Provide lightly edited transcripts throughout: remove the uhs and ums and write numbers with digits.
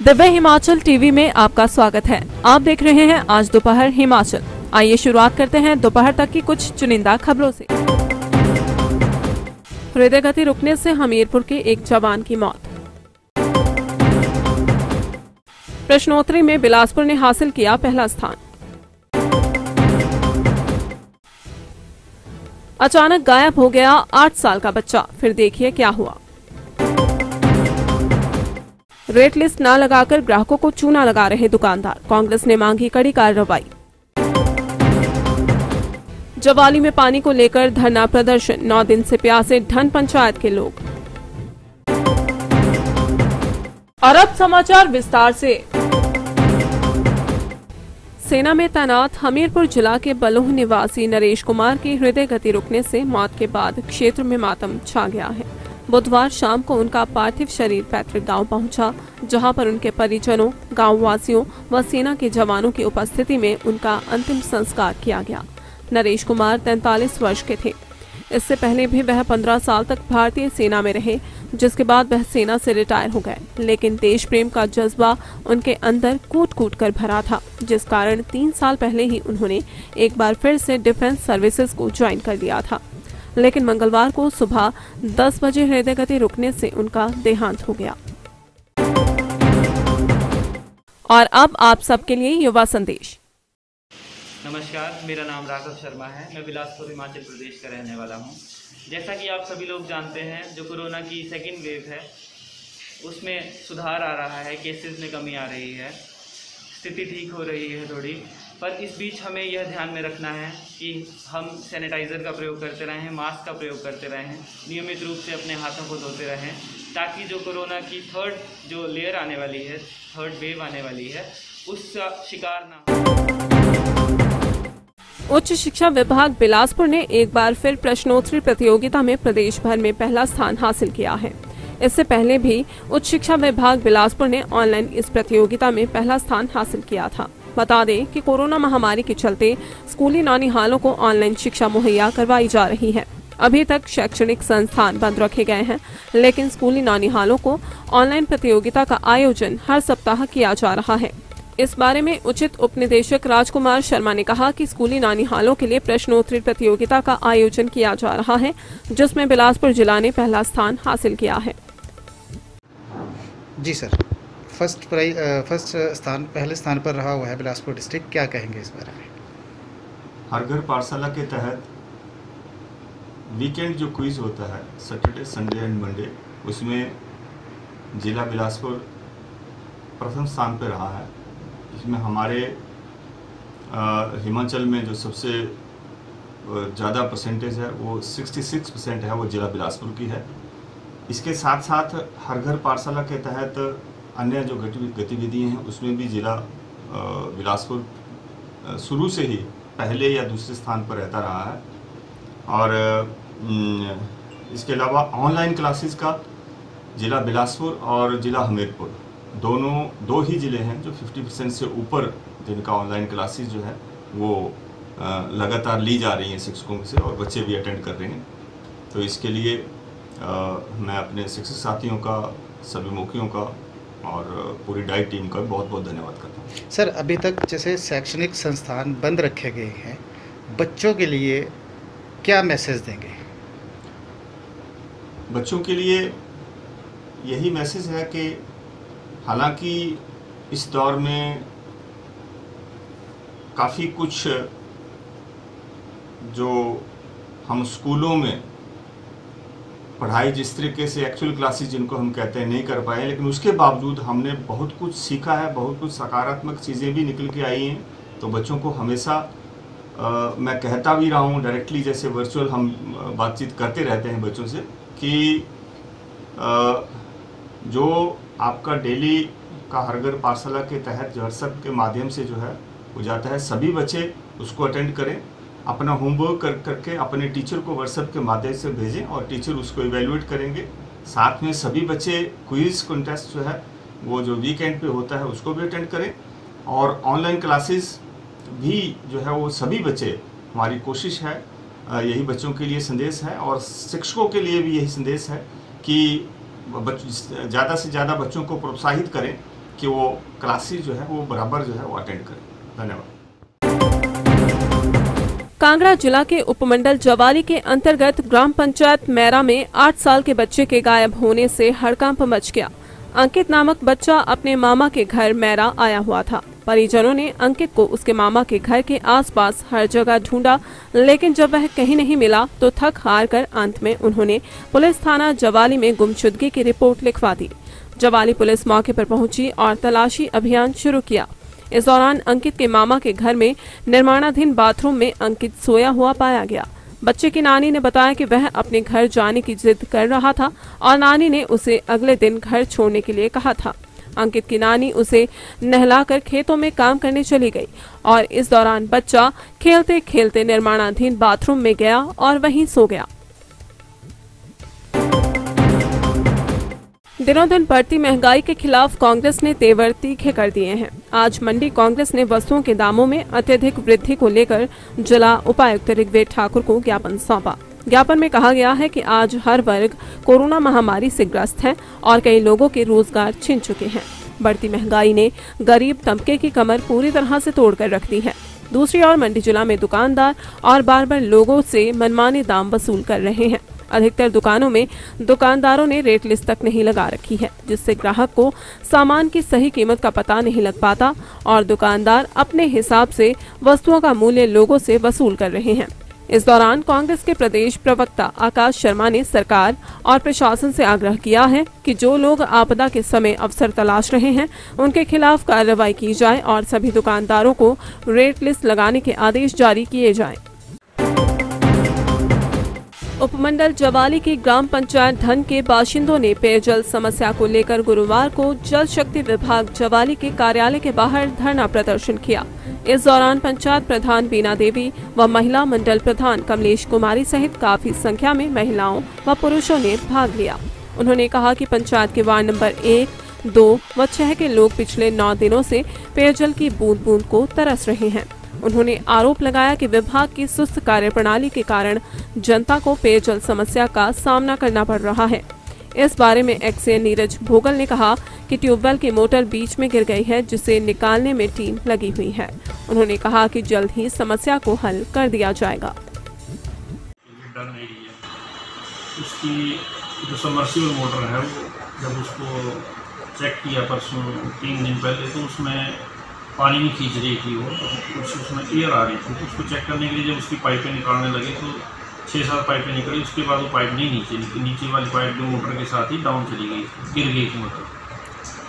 Divya Himachal TV में आपका स्वागत है। आप देख रहे हैं आज दोपहर हिमाचल। आइए शुरुआत करते हैं दोपहर तक की कुछ चुनिंदा खबरों से। हृदय गति रुकने से हमीरपुर के एक जवान की मौत। प्रश्नोत्तरी में बिलासपुर ने हासिल किया पहला स्थान। अचानक गायब हो गया 8 साल का बच्चा, फिर देखिए क्या हुआ। रेट लिस्ट न लगाकर ग्राहकों को चूना लगा रहे दुकानदार, कांग्रेस ने मांगी कड़ी कार्रवाई। जवाली में पानी को लेकर धरना प्रदर्शन, 9 दिन से प्यासे ढन पंचायत के लोग। और अब समाचार विस्तार से। सेना में तैनात हमीरपुर जिला के बलोह निवासी नरेश कुमार की हृदय गति रुकने से मौत के बाद क्षेत्र में मातम छा गया है। बुधवार शाम को उनका पार्थिव शरीर पैतृक गांव पहुंचा, जहां पर उनके परिजनों, गांव वासियों व सेना के जवानों की उपस्थिति में उनका अंतिम संस्कार किया गया। नरेश कुमार 43 वर्ष के थे। इससे पहले भी वह 15 साल तक भारतीय सेना में रहे, जिसके बाद वह सेना से रिटायर हो गए। लेकिन देश प्रेम का जज्बा उनके अंदर कूट-कूट कर भरा था, जिस कारण 3 साल पहले ही उन्होंने एक बार फिर से डिफेंस सर्विसेज को ज्वाइन कर लिया था। लेकिन मंगलवार को सुबह 10 बजे हृदय गति रुकने से उनका देहांत हो गया। और अब आप सबके लिए युवा संदेश। नमस्कार, मेरा नाम राघव शर्मा है। मैं बिलासपुर हिमाचल प्रदेश का रहने वाला हूं। जैसा कि आप सभी लोग जानते हैं, जो कोरोना की सेकेंड वेव है उसमें सुधार आ रहा है, केसेस में कमी आ रही है, स्थिति ठीक हो रही है थोड़ी। पर इस बीच हमें यह ध्यान में रखना है कि हम सैनिटाइज़र का प्रयोग करते रहें, मास्क का प्रयोग करते रहें, नियमित रूप से अपने हाथों को धोते रहें, ताकि जो कोरोना की थर्ड जो लेयर आने वाली है, थर्ड वेव आने वाली है, उसका शिकार ना हो। उच्च शिक्षा विभाग बिलासपुर ने एक बार फिर प्रश्नोत्तरी प्रतियोगिता में प्रदेश भर में पहला स्थान हासिल किया है। इससे पहले भी उच्च शिक्षा विभाग बिलासपुर ने ऑनलाइन इस प्रतियोगिता में पहला स्थान हासिल किया था। बता दें कि कोरोना महामारी के चलते स्कूली नौनिहालों को ऑनलाइन शिक्षा मुहैया करवाई जा रही है। अभी तक शैक्षणिक संस्थान बंद रखे गए हैं, लेकिन स्कूली नौनिहालों को ऑनलाइन प्रतियोगिता का आयोजन हर सप्ताह किया जा रहा है। इस बारे में उचित उपनिदेशक राजकुमार शर्मा ने कहा कि स्कूली नौनिहालों के लिए प्रश्नोत्तरी प्रतियोगिता का आयोजन किया जा रहा है, जिसमें बिलासपुर जिला ने पहला स्थान हासिल किया है। जी सर, पहले स्थान पर रहा हुआ है बिलासपुर डिस्ट्रिक्ट, क्या कहेंगे इस बारे में? हर घर पाठशाला के तहत वीकेंड जो क्विज होता है सैटरडे, संडे एंड मंडे, उसमें जिला बिलासपुर प्रथम स्थान पर रहा है। इसमें हमारे हिमाचल में जो सबसे ज़्यादा परसेंटेज है वो 66% है, वो जिला बिलासपुर की है। इसके साथ साथ हर घर पाठशाला के तहत अन्य जो गतिविधियाँ हैं उसमें भी जिला बिलासपुर शुरू से ही पहले या दूसरे स्थान पर रहता रहा है। और इसके अलावा ऑनलाइन क्लासेस का जिला बिलासपुर और जिला हमीरपुर दो ही ज़िले हैं जो 50% से ऊपर जिनका ऑनलाइन क्लासेस जो है वो लगातार ली जा रही हैं शिक्षकों से, और बच्चे भी अटेंड कर रहे हैं। तो इसके लिए मैं अपने शिक्षक साथियों का, सभी मुखियों का और पूरी डाइट टीम का बहुत बहुत धन्यवाद करता हूँ। सर, अभी तक जैसे शैक्षणिक संस्थान बंद रखे गए हैं, बच्चों के लिए क्या मैसेज देंगे? बच्चों के लिए यही मैसेज है कि हालांकि इस दौर में काफ़ी कुछ जो हम स्कूलों में पढ़ाई जिस तरीके से एक्चुअल क्लासेस जिनको हम कहते हैं नहीं कर पाए, लेकिन उसके बावजूद हमने बहुत कुछ सीखा है, बहुत कुछ सकारात्मक चीज़ें भी निकल के आई हैं। तो बच्चों को हमेशा मैं कहता भी रहा हूँ डायरेक्टली, जैसे वर्चुअल हम बातचीत करते रहते हैं बच्चों से, कि जो आपका डेली का हर घर पाठशाला के तहत जो व्हाट्सएप के माध्यम से जो है हो जाता है, सभी बच्चे उसको अटेंड करें, अपना होमवर्क करके अपने टीचर को व्हाट्सएप के माध्यम से भेजें और टीचर उसको इवेलुएट करेंगे। साथ में सभी बच्चे क्विज कॉन्टेस्ट जो है वो जो वीकेंड पे होता है उसको भी अटेंड करें, और ऑनलाइन क्लासेस भी जो है वो सभी बच्चे, हमारी कोशिश है, यही बच्चों के लिए संदेश है और शिक्षकों के लिए भी यही संदेश है कि ज़्यादा से ज़्यादा बच्चों को प्रोत्साहित करें कि वो क्लासेस जो है वो बराबर जो है वो अटेंड करें। धन्यवाद। कांगड़ा जिला के उपमंडल जवाली के अंतर्गत ग्राम पंचायत मैरा में 8 साल के बच्चे के गायब होने से हड़कंप मच गया। अंकित नामक बच्चा अपने मामा के घर मैरा आया हुआ था। परिजनों ने अंकित को उसके मामा के घर के आसपास हर जगह ढूंढा, लेकिन जब वह कहीं नहीं मिला तो थक हार कर अंत में उन्होंने पुलिस थाना जवाली में गुमशुदगी की रिपोर्ट लिखवा दी। जवाली पुलिस मौके पर पहुंची और तलाशी अभियान शुरू किया। इस दौरान अंकित के मामा के घर में निर्माणाधीन बाथरूम में अंकित सोया हुआ पाया गया। बच्चे की नानी ने बताया कि वह अपने घर जाने की जिद कर रहा था और नानी ने उसे अगले दिन घर छोड़ने के लिए कहा था। अंकित की नानी उसे नहलाकर खेतों में काम करने चली गई और इस दौरान बच्चा खेलते खेलते निर्माणाधीन बाथरूम में गया और वहीं सो गया। दिनों दिन बढ़ती महंगाई के खिलाफ कांग्रेस ने तेवर तीखे कर दिए हैं। आज मंडी कांग्रेस ने वस्तुओं के दामों में अत्यधिक वृद्धि को लेकर जिला उपायुक्त ऋग्वेद ठाकुर को ज्ञापन सौंपा। ज्ञापन में कहा गया है कि आज हर वर्ग कोरोना महामारी से ग्रस्त है और कई लोगों के रोजगार छिन चुके हैं। बढ़ती महंगाई ने गरीब तबके की कमर पूरी तरह से तोड़कर रख दी है। दूसरी ओर मंडी जिला में दुकानदार और बार बार लोगों से मनमाने दाम वसूल कर रहे हैं। अधिकतर दुकानों में दुकानदारों ने रेट लिस्ट तक नहीं लगा रखी है, जिससे ग्राहक को सामान की सही कीमत का पता नहीं लग पाता और दुकानदार अपने हिसाब से वस्तुओं का मूल्य लोगों से वसूल कर रहे हैं। इस दौरान कांग्रेस के प्रदेश प्रवक्ता आकाश शर्मा ने सरकार और प्रशासन से आग्रह किया है कि जो लोग आपदा के समय अवसर तलाश रहे हैं उनके खिलाफ कार्रवाई की जाए और सभी दुकानदारों को रेट लिस्ट लगाने के आदेश जारी किए जाएं। उपमंडल जवाली की ग्राम पंचायत धन के बाशिंदों ने पेयजल समस्या को लेकर गुरुवार को जल शक्ति विभाग जवाली के कार्यालय के बाहर धरना प्रदर्शन किया। इस दौरान पंचायत प्रधान बीना देवी व महिला मंडल प्रधान कमलेश कुमारी सहित काफी संख्या में महिलाओं व पुरुषों ने भाग लिया। उन्होंने कहा कि पंचायत के वार्ड नंबर 1, 2 व 6 के लोग पिछले 9 दिनों से पेयजल की बूंद बूंद को तरस रहे हैं। उन्होंने आरोप लगाया कि विभाग की सुस्त कार्यप्रणाली के कारण जनता को पेयजल समस्या का सामना करना पड़ रहा है। इस बारे में एक्सए नीरज भोगल ने कहा कि ट्यूबवेल की मोटर बीच में गिर गई है, जिसे निकालने में टीम लगी हुई है। उन्होंने कहा कि जल्द ही समस्या को हल कर दिया जाएगा। उसकी जो सबमर्सिबल मोटर है वो जब उसको चेक किया परसों 3 दिन पहले, तो उसमें पानी नहीं खींच रही थी वो, कुछ उसमें एयर आ रही थी। तो उसको चेक करने के लिए जब उसकी पाइपें निकालने लगे तो 6-7 पाइपें निकली। उसके बाद वो पाइप नहीं नीचे वाली पाइप जो मोटर के साथ ही डाउन चली गई, गिर गई थी मोटर।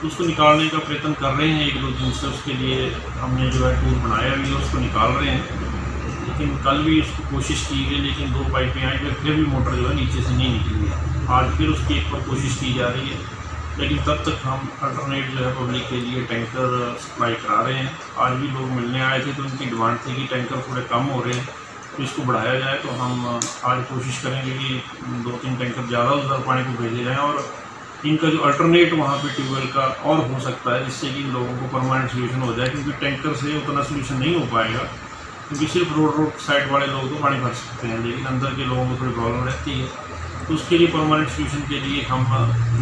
तो उसको निकालने का प्रयत्न कर रहे हैं 1-2 दिन से। उसके लिए हमने जो है टूल बनाया भी है, उसको निकाल रहे हैं। लेकिन कल भी उसको कोशिश की गई, लेकिन 2 पाइपें आई, फिर भी मोटर जो है नीचे से नहीं निकली है। आज फिर उसकी एक बार कोशिश की जा रही है, लेकिन तब तक हम अल्टरनेट जो है पब्लिक के लिए टैंकर सप्लाई करा रहे हैं। आज भी लोग मिलने आए थे तो उनकी डिमांड थी कि टैंकर थोड़े कम हो रहे हैं तो इसको बढ़ाया जाए। तो हम आज कोशिश करेंगे कि 2-3 टैंकर ज़्यादा उधर पानी को भेजे जाएँ और इनका जो अल्टरनेट वहाँ पे ट्यूबवेल का और हो सकता है, जिससे कि लोगों को परमानेंट सोल्यूशन हो जाए। क्योंकि टैंकर से उतना सोल्यूशन नहीं हो पाएगा, क्योंकि सिर्फ रोड साइड वाले लोग तो पानी भर सकते हैं, लेकिन अंदर के लोगों को थोड़ी प्रॉब्लम रहती है। तो उसके लिए परमानेंट सोल्यूशन के लिए हम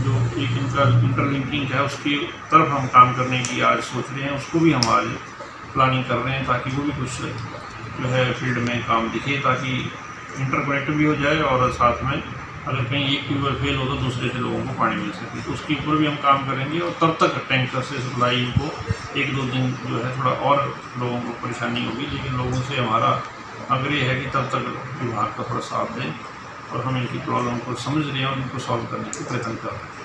जो एक इनका इंटरलिंकिंग है उसकी तरफ हम काम करने की आज सोच रहे हैं। उसको भी हम आज प्लानिंग कर रहे हैं ताकि वो भी कुछ जो है फील्ड में काम दिखे, ताकि इंटरकनेक्ट भी हो जाए और साथ में अगर कहीं एक ट्यूबवेल फेल हो तो दूसरे से लोगों को पानी मिल सके। तो उसके ऊपर भी हम काम करेंगे और तब तक टैंकर से सप्लाई को 1-2 दिन जो है थोड़ा और लोगों को परेशानी होगी, लेकिन लोगों से हमारा आग्रह है कि तब तक विभाग का थोड़ा साथ दें और हम इनकी प्रॉब्लम को समझ रहे हैं और इनको सॉल्व करने के प्रयत्न कर रहे हैं।